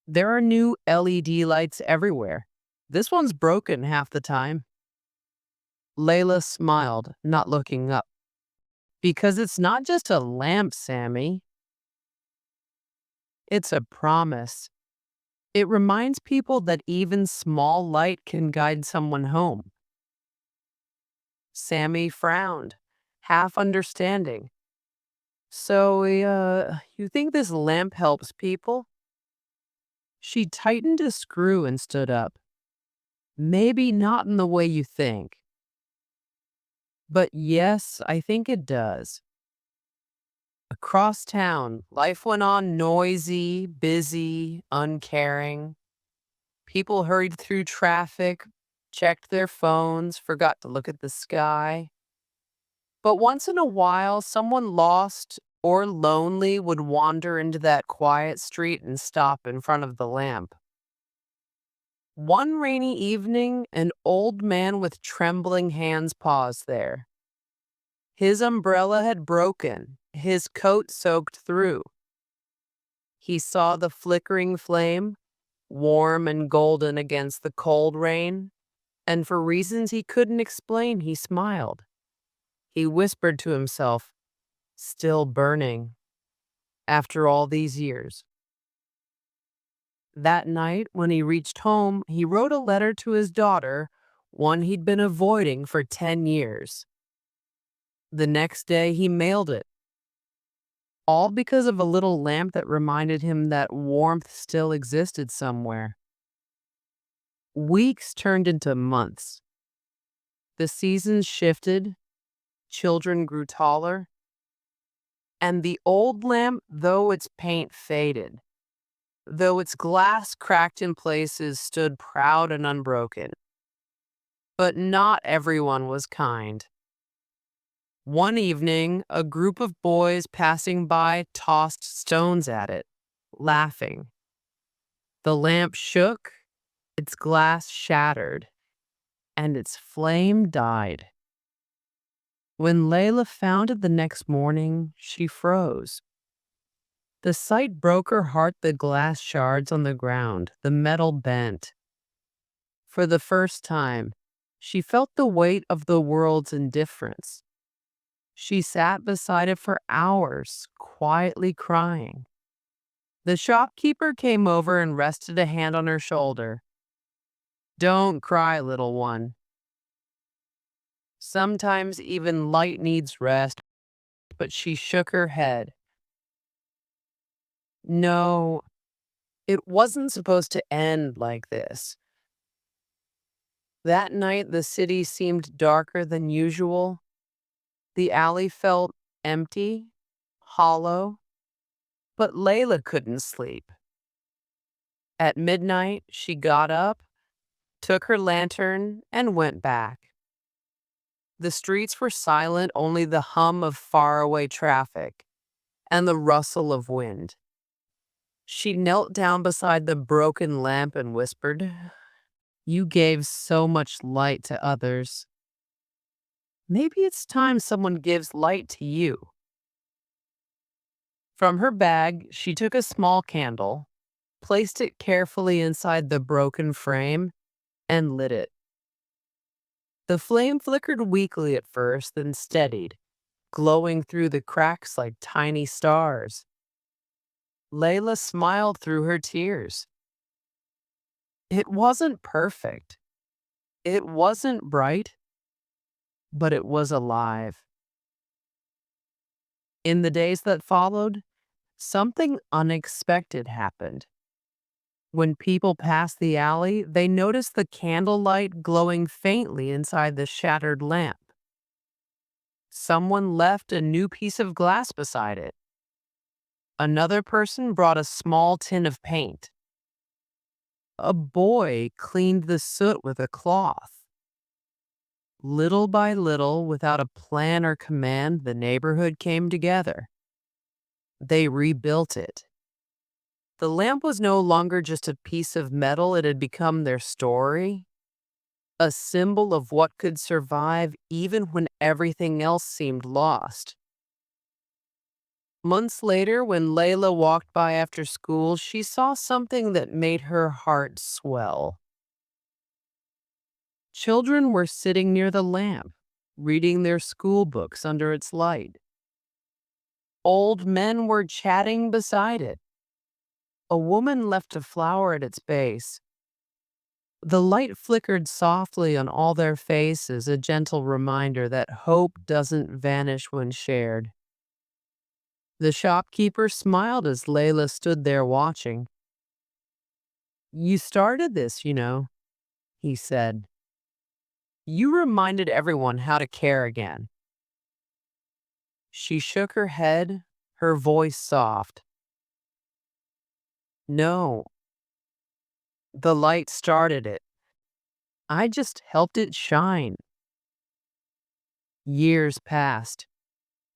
"There are new LED lights everywhere. This one's broken half the time." Layla smiled, not looking up. "Because it's not just a lamp, Sammy. It's a promise. It reminds people that even small light can guide someone home." Sammy frowned, half understanding. "So, you think this lamp helps people?" She tightened a screw and stood up. "Maybe not in the way you think. But yes, I think it does." Across town, life went on noisy, busy, uncaring. People hurried through traffic, checked their phones, forgot to look at the sky. But once in a while, someone lost or lonely would wander into that quiet street and stop in front of the lamp. One rainy evening, an old man with trembling hands paused there. His umbrella had broken, his coat soaked through. He saw the flickering flame, warm and golden against the cold rain, and for reasons he couldn't explain, he smiled. He whispered to himself, "Still burning, after all these years." That night, when he reached home, he wrote a letter to his daughter, one he'd been avoiding for 10 years. The next day, he mailed it, all because of a little lamp that reminded him that warmth still existed somewhere. Weeks turned into months. The seasons shifted, children grew taller, and the old lamp, though its paint faded, though its glass cracked in places, stood proud and unbroken. But not everyone was kind. One evening, a group of boys passing by tossed stones at it, laughing. The lamp shook, its glass shattered, and its flame died. When Layla found it the next morning, she froze. The sight broke her heart, the glass shards on the ground, the metal bent. For the first time, she felt the weight of the world's indifference. She sat beside it for hours, quietly crying. The shopkeeper came over and rested a hand on her shoulder. "Don't cry, little one. Sometimes even light needs rest," but she shook her head. No, it wasn't supposed to end like this. That night, the city seemed darker than usual. The alley felt empty, hollow, but Layla couldn't sleep. At midnight, she got up, took her lantern, and went back. The streets were silent, only the hum of faraway traffic and the rustle of wind. She knelt down beside the broken lamp and whispered, "You gave so much light to others. Maybe it's time someone gives light to you." From her bag, she took a small candle, placed it carefully inside the broken frame, and lit it. The flame flickered weakly at first, then steadied, glowing through the cracks like tiny stars. Layla smiled through her tears. It wasn't perfect. It wasn't bright, but it was alive. In the days that followed, something unexpected happened. When people passed the alley, they noticed the candlelight glowing faintly inside the shattered lamp. Someone left a new piece of glass beside it. Another person brought a small tin of paint. A boy cleaned the soot with a cloth. Little by little, without a plan or command, the neighborhood came together. They rebuilt it. The lamp was no longer just a piece of metal, it had become their story, a symbol of what could survive even when everything else seemed lost. Months later, when Layla walked by after school, she saw something that made her heart swell. Children were sitting near the lamp, reading their school books under its light. Old men were chatting beside it. A woman left a flower at its base. The light flickered softly on all their faces, a gentle reminder that hope doesn't vanish when shared. The shopkeeper smiled as Layla stood there watching. "You started this, he said. "You reminded everyone how to care again." She shook her head, her voice soft. "No, the light started it. I just helped it shine." Years passed.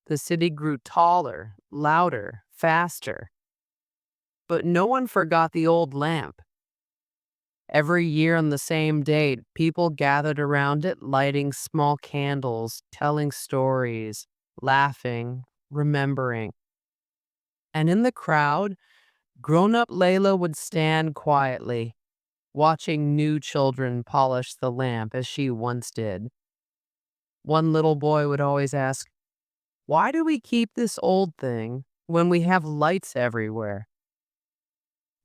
The city grew taller, louder, faster. But no one forgot the old lamp. Every year on the same date, people gathered around it, lighting small candles, telling stories, laughing, remembering. And in the crowd, grown-up Layla would stand quietly, watching new children polish the lamp as she once did. One little boy would always ask, "Why do we keep this old thing when we have lights everywhere?"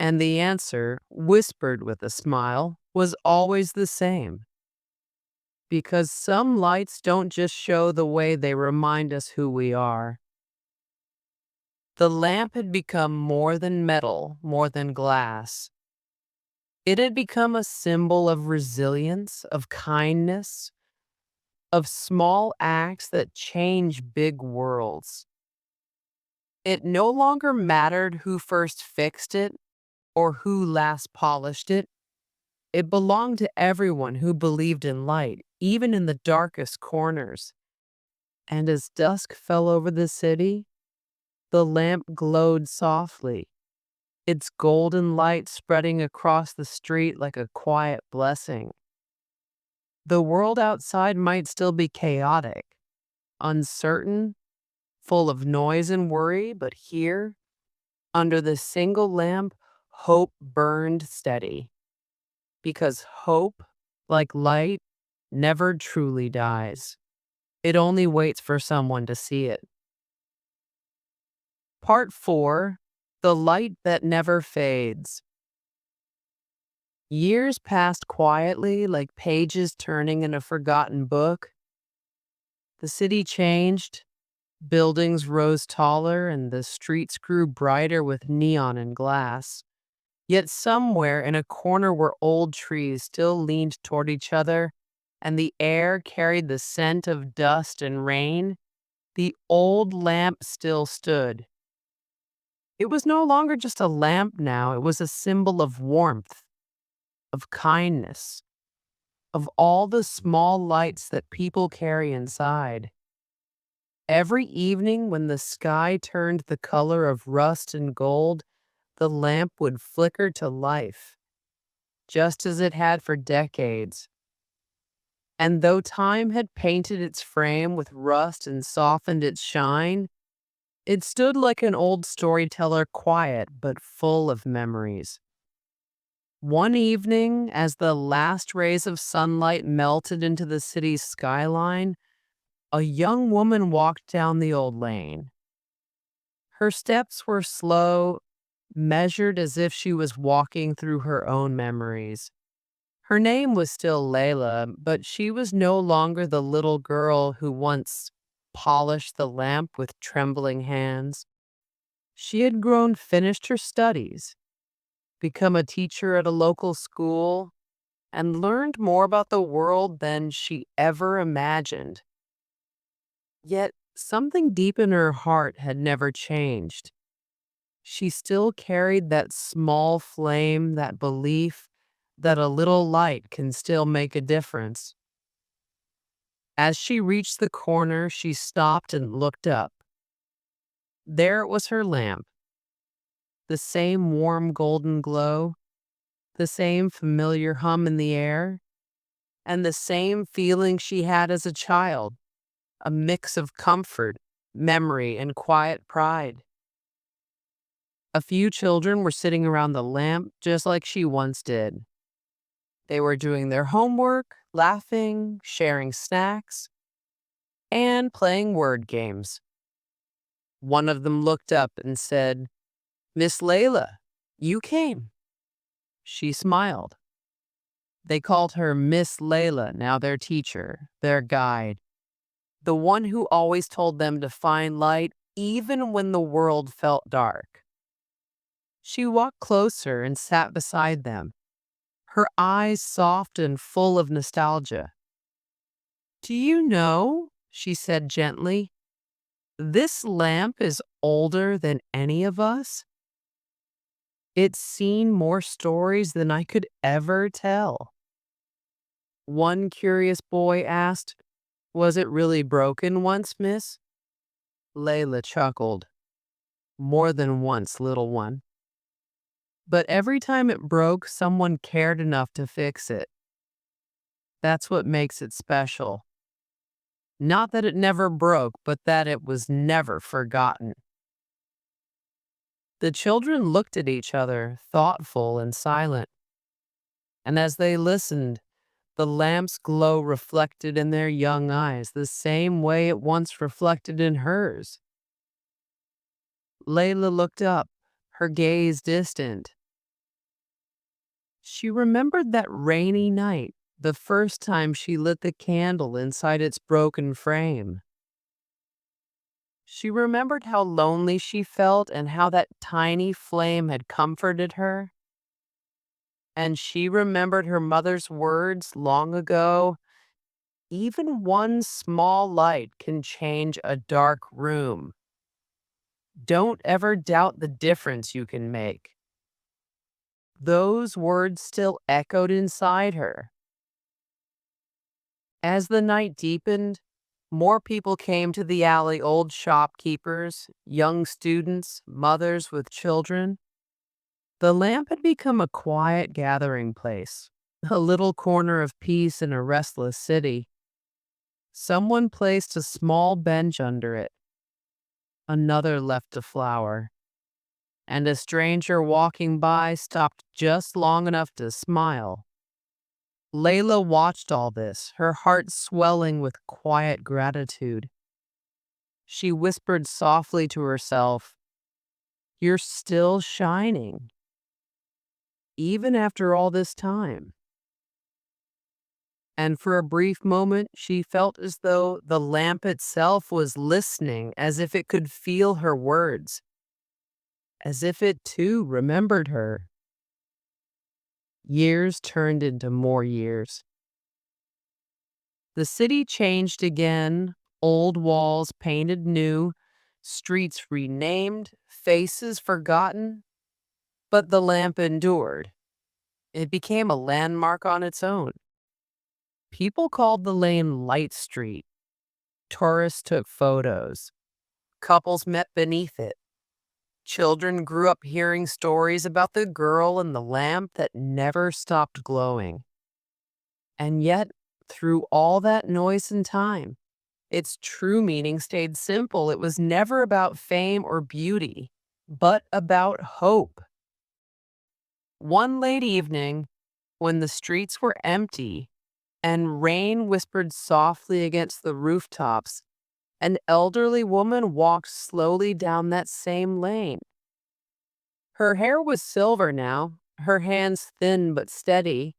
And the answer, whispered with a smile, was always the same. Because some lights don't just show the way, they remind us who we are. The lamp had become more than metal, more than glass. It had become a symbol of resilience, of kindness, of small acts that change big worlds. It no longer mattered who first fixed it or who last polished it. It belonged to everyone who believed in light. even in the darkest corners. And as dusk fell over the city, the lamp glowed softly, its golden light spreading across the street like a quiet blessing. The world outside might still be chaotic, uncertain, full of noise and worry, but here, under the single lamp, hope burned steady. Because hope, like light, never truly dies. It only waits for someone to see it. Part 4: The Light That Never Fades. Years passed quietly, like pages turning in a forgotten book. The city changed, buildings rose taller, and the streets grew brighter with neon and glass. Yet somewhere in a corner where old trees still leaned toward each other, and the air carried the scent of dust and rain, the old lamp still stood. It was no longer just a lamp now, it was a symbol of warmth, of kindness, of all the small lights that people carry inside. Every evening when the sky turned the color of rust and gold, the lamp would flicker to life, just as it had for decades. And though time had painted its frame with rust and softened its shine, it stood like an old storyteller, quiet but full of memories. One evening, as the last rays of sunlight melted into the city's skyline, a young woman walked down the old lane. Her steps were slow, measured as if she was walking through her own memories. Her name was still Layla, but she was no longer the little girl who once polished the lamp with trembling hands. She had grown, finished her studies, become a teacher at a local school, and learned more about the world than she ever imagined. Yet something deep in her heart had never changed. She still carried that small flame, that belief that a little light can still make a difference. As she reached the corner, she stopped and looked up. There it was, her lamp, the same warm golden glow, the same familiar hum in the air, and the same feeling she had as a child, a mix of comfort, memory, and quiet pride. A few children were sitting around the lamp just like she once did. They were doing their homework, laughing, sharing snacks, and playing word games. One of them looked up and said, "Miss Layla, you came." She smiled. They called her Miss Layla, now their teacher, their guide, the one who always told them to find light even when the world felt dark. She walked closer and sat beside them, her eyes soft and full of nostalgia. "Do you know," she said gently, "this lamp is older than any of us? It's seen more stories than I could ever tell." One curious boy asked, "Was it really broken once, miss?" Layla chuckled. "More than once, little one. But every time it broke, someone cared enough to fix it. That's what makes it special. Not that it never broke, but that it was never forgotten." The children looked at each other, thoughtful and silent. And as they listened, the lamp's glow reflected in their young eyes the same way it once reflected in hers. Layla looked up, her gaze distant. She remembered that rainy night, the first time she lit the candle inside its broken frame. She remembered how lonely she felt and how that tiny flame had comforted her. And she remembered her mother's words long ago: "Even one small light can change a dark room. Don't ever doubt the difference you can make." Those words still echoed inside her. As the night deepened, more people came to the alley, old shopkeepers, young students, mothers with children. The lamp had become a quiet gathering place, a little corner of peace in a restless city. Someone placed a small bench under it, another left a flower, and a stranger walking by stopped just long enough to smile. Layla watched all this, her heart swelling with quiet gratitude. She whispered softly to herself, "You're still shining, even after all this time." And for a brief moment, she felt as though the lamp itself was listening, as if it could feel her words, as if it too remembered her. Years turned into more years. The city changed again, old walls painted new, streets renamed, faces forgotten, but the lamp endured. It became a landmark on its own. People called the lane Light Street. Tourists took photos. Couples met beneath it. Children grew up hearing stories about the girl in the lamp that never stopped glowing. And yet, through all that noise and time, its true meaning stayed simple. It was never about fame or beauty, but about hope. One late evening, when the streets were empty and rain whispered softly against the rooftops, an elderly woman walked slowly down that same lane. Her hair was silver now, her hands thin but steady.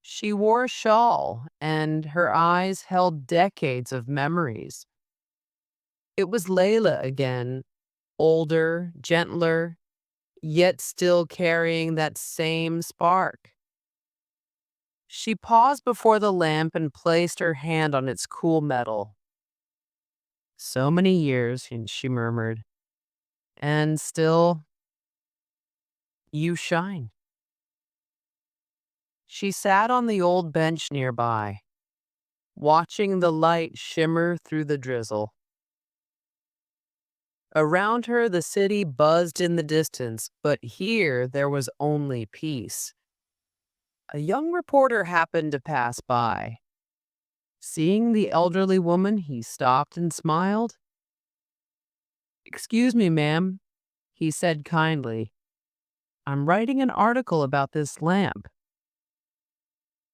She wore a shawl, and her eyes held decades of memories. It was Layla again, older, gentler, yet still carrying that same spark. She paused before the lamp and placed her hand on its cool metal. "So many years," and she murmured, "and still, you shine." She sat on the old bench nearby, watching the light shimmer through the drizzle. Around her, the city buzzed in the distance, but here there was only peace. A young reporter happened to pass by. Seeing the elderly woman, he stopped and smiled. "Excuse me, ma'am," he said kindly. "I'm writing an article about this lamp.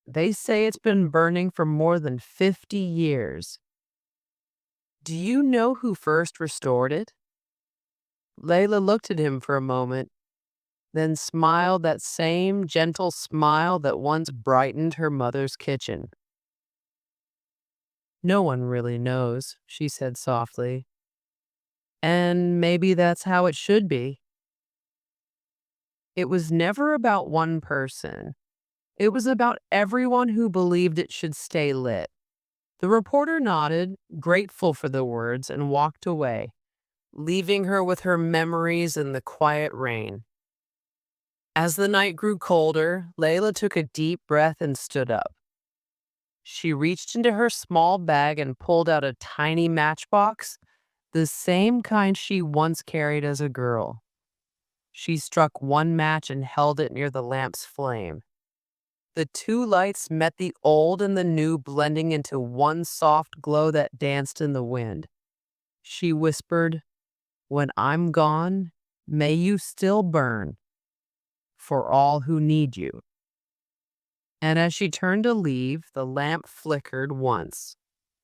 They say it's been burning for more than 50 years. Do you know who first restored it?" Layla looked at him for a moment, then smiled that same gentle smile that once brightened her mother's kitchen. "No one really knows," she said softly. "And maybe that's how it should be." It was never about one person. It was about everyone who believed it should stay lit. The reporter nodded, grateful for the words, and walked away, leaving her with her memories in the quiet rain. As the night grew colder, Layla took a deep breath and stood up. She reached into her small bag and pulled out a tiny matchbox, the same kind she once carried as a girl. She struck one match and held it near the lamp's flame. The two lights met the old and the new, blending into one soft glow that danced in the wind. She whispered, "When I'm gone, may you still burn for all who need you." And as she turned to leave, the lamp flickered once,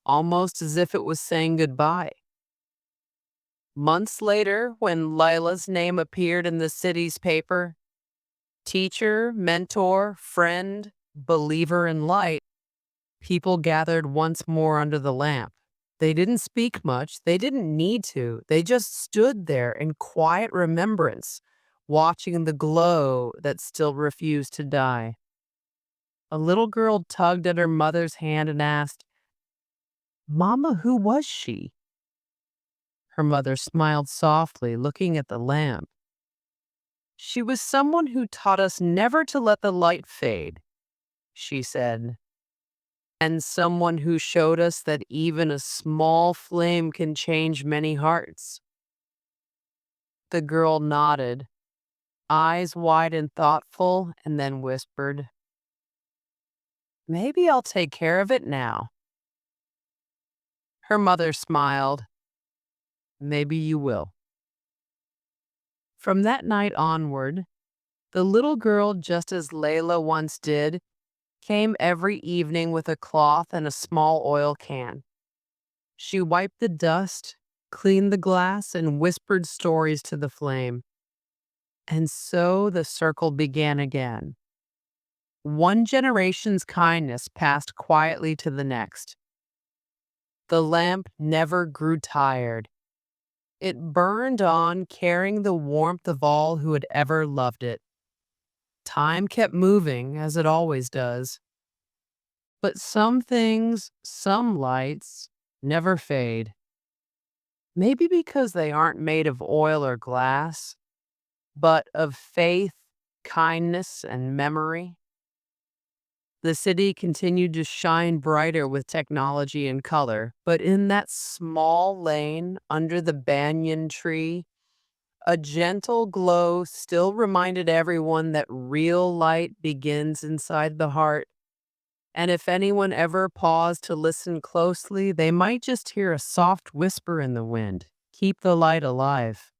almost as if it was saying goodbye. Months later, when Lila's name appeared in the city's paper, teacher, mentor, friend, believer in light, people gathered once more under the lamp. They didn't speak much. They didn't need to. They just stood there in quiet remembrance, watching the glow that still refused to die. A little girl tugged at her mother's hand and asked, "Mama, who was she?" Her mother smiled softly, looking at the lamp. "She was someone who taught us never to let the light fade," she said. and someone who showed us that even a small flame can change many hearts. The girl nodded, eyes wide and thoughtful, and then whispered, "Maybe I'll take care of it now." Her mother smiled, "Maybe you will." From that night onward, the little girl, just as Layla once did, came every evening with a cloth and a small oil can. She wiped the dust, cleaned the glass, and whispered stories to the flame. And so the circle began again. One generation's kindness passed quietly to the next. The lamp never grew tired. It burned on, carrying the warmth of all who had ever loved it. Time kept moving, as it always does. But some things, some lights, never fade. Maybe because they aren't made of oil or glass, but of faith, kindness, and memory. The city continued to shine brighter with technology and color, but in that small lane under the banyan tree, a gentle glow still reminded everyone that real light begins inside the heart. And if anyone ever paused to listen closely, they might just hear a soft whisper in the wind. Keep the light alive.